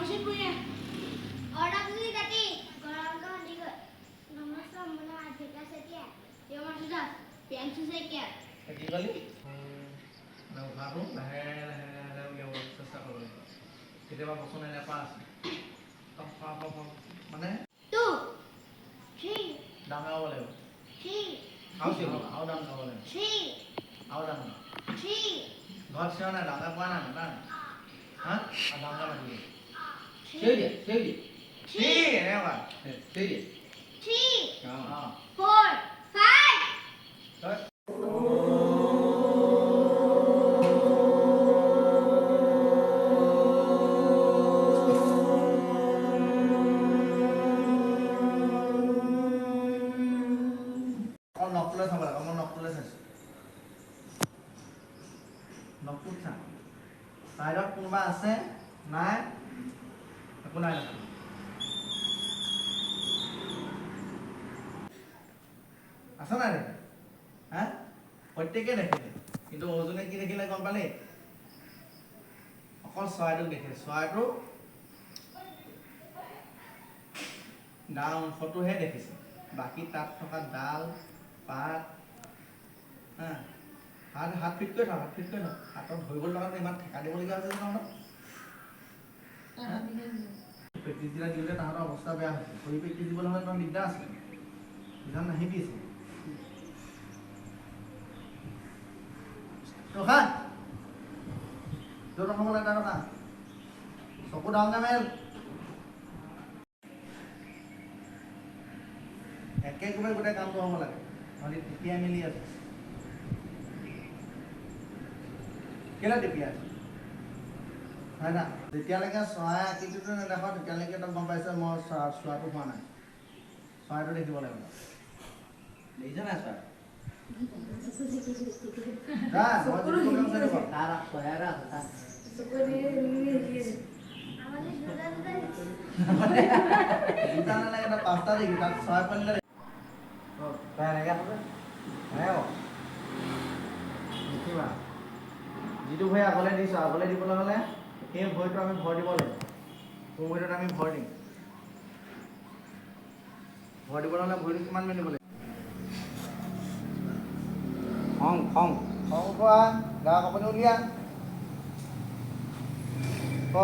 Masih punya. Orang beli tadi. Orang kan juga. Nama sama Adhika Setia. Ya Mas sudah. Pian sekian. Lagi kali. Nah, baru lah yang sesak kalau. Kita bawa personel apa? Apa mana? Tu. Si. Dang awal ya. Si. Awal dang awal ya. Si. Awal dang. Si. Gak sih mana dang apa mana? Hah? Dang apa lagi? Seri. Si, ini apa? Seri. Si. Ah. 4, 5. Noktules apa? Kamu noktules aja. Noktules apa? Sairot কোনোবা আছে? নাই? একো নাই না। আছে নাই? হ্যাঁ? প্রত্যেকে দেখিলে। কিন্তু ওজনে কি দেখিলে গম পালে? অকল চৰাইটোক দেখিলে। চৰাইটো গা অংশটোহে দেখিছে। বাকী তাত থকা ডাল পাত হাত ফিট কৰি থাক হাতত ধৰিব লগা ইমান ঠেকা দিবলগীয়া হৈছে তহঁতক প্ৰেক্টিছ দিলে দিওঁতে তাহাঁতৰ অৱস্থা বেয়া হৈছে ভৰি প্ৰেক্টিছ দিবলৈ হ'লে তহঁত দিগদাৰ আছে ইমান নাহিবি আছে ৰখা য'ত ৰখাব লাগে তাত ৰখা চকু ডাঙৰ মেল একেবাৰে গোটেই কামটো হ'ব লাগে নহ'লে টিপিয়াই মেলি আছে কেলে টিপিয়াই আছে হয় না যেতিয়ালৈকে চৰাই আকৃতিটো নেদেখাওঁ তেতিয়ালৈকে তই গম পাইছ মই চোৱাটো হোৱা নাই চৰাইটো দেখিব লাগিব দেখিছ নাই চৰাই তাৰ চৰাই আছে তাৰ দুটা নালাগে এটা পাঁচটা দেখি তাত চৰাই পালিলে এনেকৈ আছে দেখিবা যিটো ভৰি আগলৈ দিছোঁ আগলৈ দিবলৈ হ'লে সেই ভৰিটো আমি ভৰ দিব লাগিব সোঁ ভৰিটোত আমি ভৰ দিম ভৰ দিবলৈ হ'লে ভৰিটো কিমান মেলিব লাগিব খং খোৱা গা কাপোৰ উলিয়া ক